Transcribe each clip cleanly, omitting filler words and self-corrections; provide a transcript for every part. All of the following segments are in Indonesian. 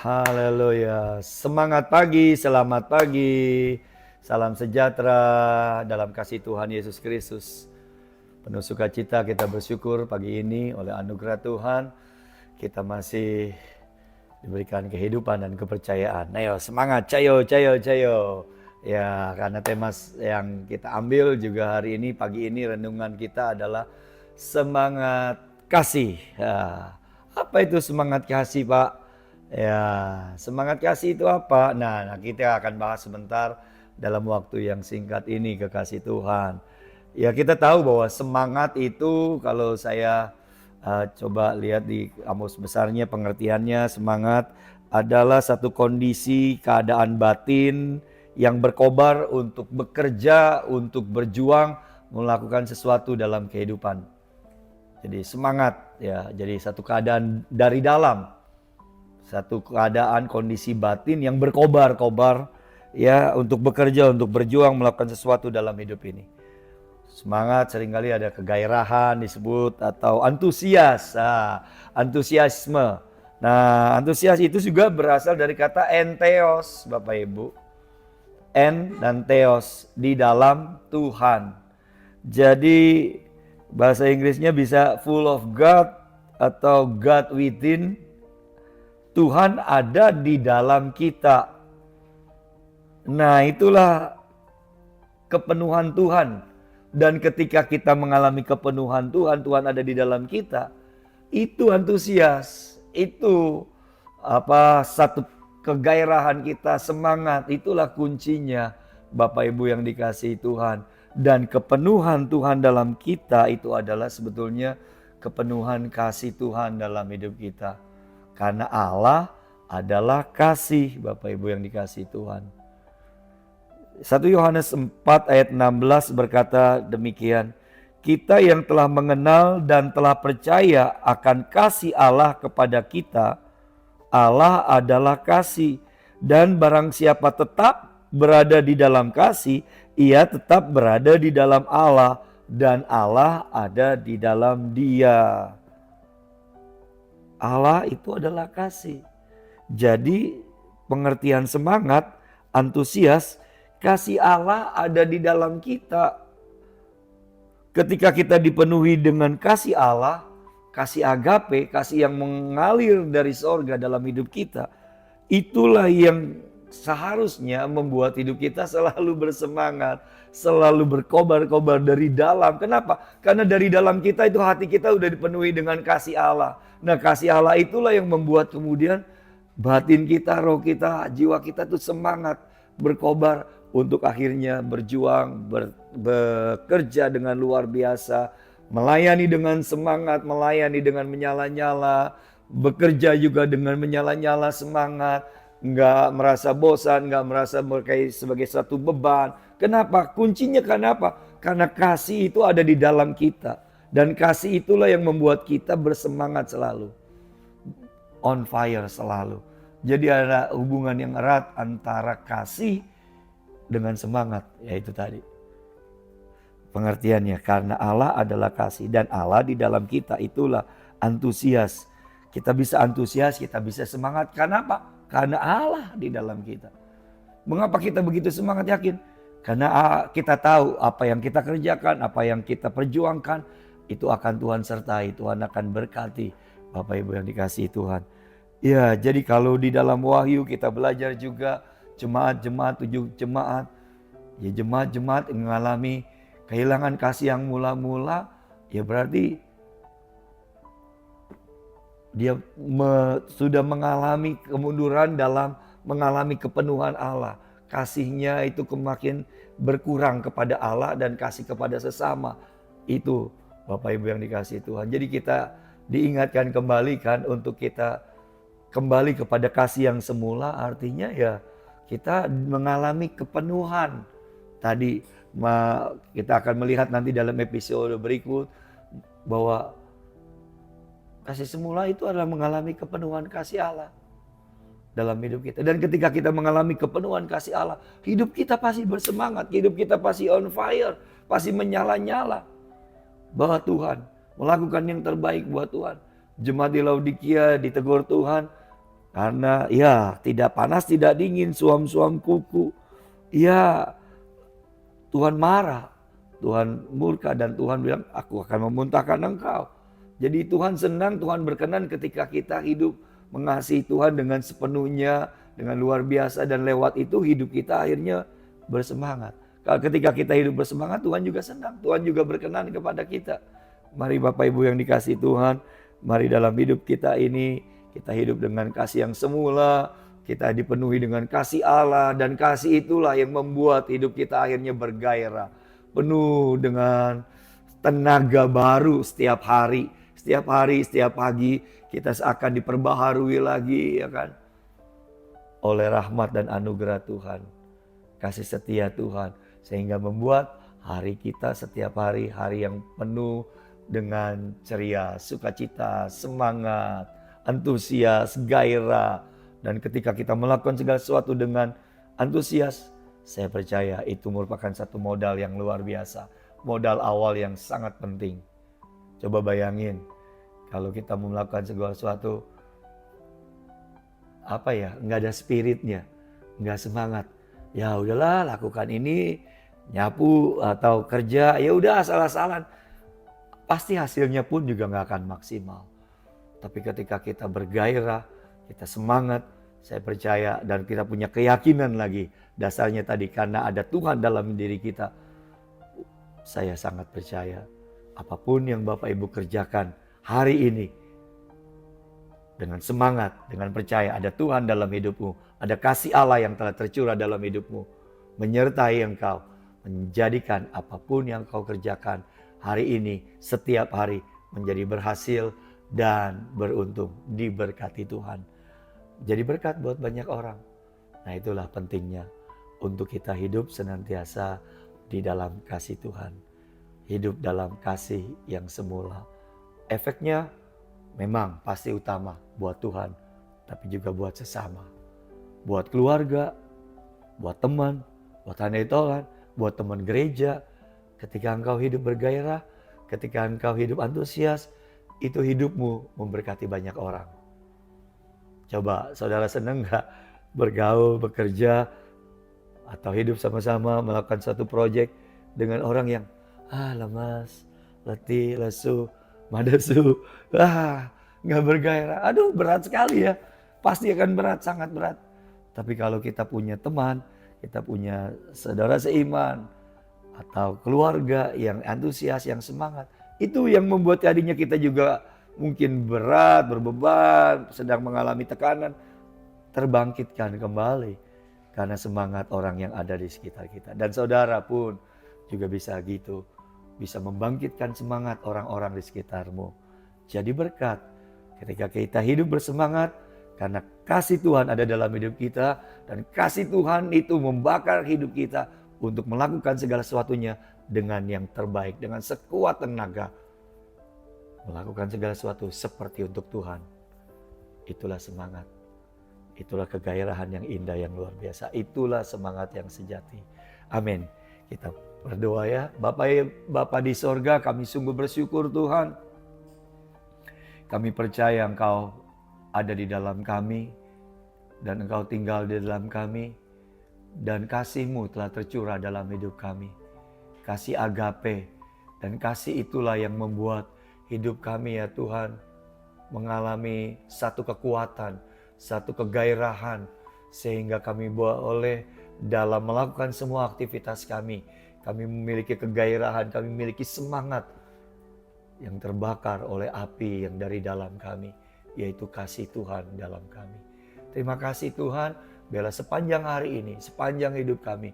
Haleluya. Semangat pagi, selamat pagi. Salam sejahtera dalam kasih Tuhan Yesus Kristus. Penuh sukacita kita bersyukur pagi ini oleh anugerah Tuhan. Kita masih diberikan kehidupan dan kepercayaan. Ayo semangat, cayo, cayo, cayo. Ya, karena tema yang kita ambil juga hari ini, pagi ini renungan kita adalah semangat kasih. Ya, apa itu semangat kasih, Pak? Ya, semangat kasih itu apa? Nah, kita akan bahas sebentar dalam waktu yang singkat ini, kekasih Tuhan. Ya, kita tahu bahwa semangat itu kalau saya coba lihat di kamus besarnya, pengertiannya, semangat adalah satu kondisi keadaan batin yang berkobar untuk bekerja, untuk berjuang, melakukan sesuatu dalam kehidupan. Jadi semangat ya, jadi satu keadaan dari dalam. Satu keadaan kondisi batin yang berkobar-kobar ya untuk bekerja, untuk berjuang, melakukan sesuatu dalam hidup ini. Semangat seringkali ada kegairahan disebut atau antusias, antusiasme. Nah, antusias itu juga berasal dari kata entheos, Bapak Ibu. En dan theos, di dalam Tuhan. Jadi bahasa Inggrisnya bisa full of God atau God within. Tuhan ada di dalam kita. Nah, itulah kepenuhan Tuhan. Dan ketika kita mengalami kepenuhan Tuhan, Tuhan ada di dalam kita. Itu antusias, itu satu kegairahan kita, semangat, itulah kuncinya Bapak Ibu yang dikasihi Tuhan. Dan kepenuhan Tuhan dalam kita itu adalah sebetulnya kepenuhan kasih Tuhan dalam hidup kita. Karena Allah adalah kasih, Bapak Ibu yang dikasihi Tuhan. 1 Yohanes 4 ayat 16 berkata demikian. Kita yang telah mengenal dan telah percaya akan kasih Allah kepada kita, Allah adalah kasih. Dan barang siapa tetap berada di dalam kasih, ia tetap berada di dalam Allah dan Allah ada di dalam dia. Allah itu adalah kasih. Jadi pengertian semangat, antusias, kasih Allah ada di dalam kita. Ketika kita dipenuhi dengan kasih Allah, kasih agape, kasih yang mengalir dari sorga dalam hidup kita, itulah yang seharusnya membuat hidup kita selalu bersemangat, selalu berkobar-kobar dari dalam. Kenapa? Karena dari dalam kita itu hati kita udah dipenuhi dengan kasih Allah. Nah, kasih Allah itulah yang membuat kemudian batin kita, roh kita, jiwa kita tuh semangat, berkobar untuk akhirnya berjuang, bekerja dengan luar biasa, melayani dengan semangat, melayani dengan menyala-nyala, bekerja juga dengan menyala-nyala semangat, nggak merasa bosan, nggak merasa sebagai satu beban. Kenapa? Kuncinya kenapa? Karena kasih itu ada di dalam kita. Dan kasih itulah yang membuat kita bersemangat selalu. On fire selalu. Jadi ada hubungan yang erat antara kasih dengan semangat. Yaitu tadi. Pengertiannya, karena Allah adalah kasih. Dan Allah di dalam kita itulah antusias. Kita bisa antusias, kita bisa semangat. Karena apa? Karena Allah di dalam kita. Mengapa kita begitu semangat, yakin? Karena kita tahu apa yang kita kerjakan, apa yang kita perjuangkan, itu akan Tuhan sertai, Tuhan akan berkati. Bapak Ibu yang dikasihi Tuhan. Ya, jadi kalau di dalam Wahyu kita belajar juga jemaat-jemaat, 7 jemaat. Ya, jemaat-jemaat yang mengalami kehilangan kasih yang mula-mula, ya berarti dia sudah mengalami kemunduran dalam mengalami kepenuhan Allah. Kasihnya itu makin berkurang kepada Allah dan kasih kepada sesama. Itu Bapak Ibu yang dikasihi Tuhan. Jadi kita diingatkan kembali kan untuk kita kembali kepada kasih yang semula. Artinya ya kita mengalami kepenuhan. Tadi kita akan melihat nanti dalam episode berikut bahwa kasih semula itu adalah mengalami kepenuhan kasih Allah dalam hidup kita. Dan ketika kita mengalami kepenuhan kasih Allah, hidup kita pasti bersemangat, hidup kita pasti on fire, pasti menyala-nyala. Bahwa Tuhan melakukan yang terbaik buat Tuhan. Jemaat di Laodikia ditegur Tuhan, Karena ya tidak panas, tidak dingin, suam-suam kuku. Ya Tuhan marah, Tuhan murka dan Tuhan bilang, aku akan memuntahkan engkau. Jadi Tuhan senang, Tuhan berkenan ketika kita hidup mengasihi Tuhan dengan sepenuhnya, dengan luar biasa, dan lewat itu hidup kita akhirnya bersemangat. Kalau ketika kita hidup bersemangat, Tuhan juga senang, Tuhan juga berkenan kepada kita. Mari Bapak Ibu yang dikasihi Tuhan, mari dalam hidup kita ini, kita hidup dengan kasih yang semula, kita dipenuhi dengan kasih Allah, dan kasih itulah yang membuat hidup kita akhirnya bergairah, penuh dengan tenaga baru setiap hari, setiap pagi kita seakan diperbaharui lagi, ya kan? Oleh rahmat dan anugerah Tuhan, kasih setia Tuhan, sehingga membuat hari kita setiap hari yang penuh dengan ceria, sukacita, semangat, antusias, gairah. Dan ketika kita melakukan segala sesuatu dengan antusias, saya percaya itu merupakan satu modal yang luar biasa. Modal awal yang sangat penting. Coba bayangin, kalau kita mau melakukan segala sesuatu, nggak ada spiritnya, nggak semangat. Ya udahlah, lakukan ini, nyapu atau kerja, ya udah asal-asalan. Pasti hasilnya pun juga nggak akan maksimal. Tapi ketika kita bergairah, kita semangat, saya percaya dan kita punya keyakinan lagi. Dasarnya tadi karena ada Tuhan dalam diri kita. Saya sangat percaya apapun yang Bapak Ibu kerjakan hari ini, dengan semangat, dengan percaya ada Tuhan dalam hidupmu, ada kasih Allah yang telah tercurah dalam hidupmu, menyertai engkau, menjadikan apapun yang kau kerjakan hari ini, setiap hari menjadi berhasil dan beruntung, diberkati Tuhan. Jadi berkat buat banyak orang. Nah itulah pentingnya untuk kita hidup senantiasa di dalam kasih Tuhan. Hidup dalam kasih yang semula. Efeknya memang pasti utama buat Tuhan, tapi juga buat sesama. Buat keluarga, buat teman, buat handetolan, buat teman gereja. Ketika engkau hidup bergairah, ketika engkau hidup antusias, itu hidupmu memberkati banyak orang. Coba saudara senang gak bergaul, bekerja, atau hidup sama-sama melakukan satu proyek dengan orang yang lemas, letih, lesu, madesu, gak bergairah. Aduh berat sekali ya, pasti akan berat, sangat berat. Tapi kalau kita punya teman, kita punya saudara seiman, atau keluarga yang antusias, yang semangat, itu yang membuat tadinya kita juga mungkin berat, berbeban, sedang mengalami tekanan, terbangkitkan kembali karena semangat orang yang ada di sekitar kita. Dan saudara pun juga bisa gitu, bisa membangkitkan semangat orang-orang di sekitarmu. Jadi berkat ketika kita hidup bersemangat karena kasih Tuhan ada dalam hidup kita, dan kasih Tuhan itu membakar hidup kita untuk melakukan segala sesuatunya dengan yang terbaik, dengan sekuat tenaga. Melakukan segala sesuatu seperti untuk Tuhan. Itulah semangat. Itulah kegairahan yang indah, yang luar biasa. Itulah semangat yang sejati. Amin. Kita berdoa ya. Bapa di sorga, kami sungguh bersyukur Tuhan. Kami percaya Engkau ada di dalam kami, dan Engkau tinggal di dalam kami, dan kasih-Mu telah tercurah dalam hidup kami. Kasih agape, dan kasih itulah yang membuat hidup kami ya Tuhan mengalami satu kekuatan, satu kegairahan, sehingga kami boleh dalam melakukan semua aktivitas kami memiliki kegairahan, kami memiliki semangat yang terbakar oleh api yang dari dalam kami, yaitu kasih Tuhan dalam kami. Terima kasih Tuhan, biarlah sepanjang hari ini, sepanjang hidup kami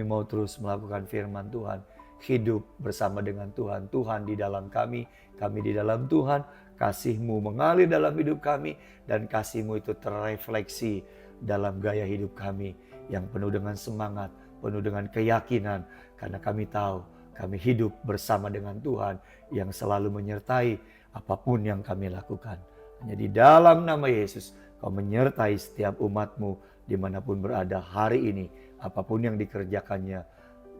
mau terus melakukan firman Tuhan, hidup bersama dengan Tuhan, Tuhan di dalam kami di dalam Tuhan, kasih-Mu mengalir dalam hidup kami, dan kasih-Mu itu terrefleksi dalam gaya hidup kami yang penuh dengan semangat, penuh dengan keyakinan, karena kami tahu kami hidup bersama dengan Tuhan yang selalu menyertai apapun yang kami lakukan. Hanya di dalam nama Yesus, Kau menyertai setiap umat-Mu dimanapun berada hari ini, apapun yang dikerjakannya,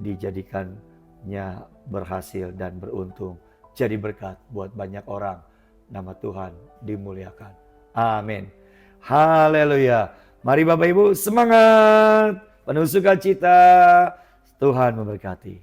dijadikannya berhasil dan beruntung. Jadi berkat buat banyak orang. Nama Tuhan dimuliakan. Amin. Haleluya. Mari Bapak Ibu semangat, penuh sukacita. Tuhan memberkati.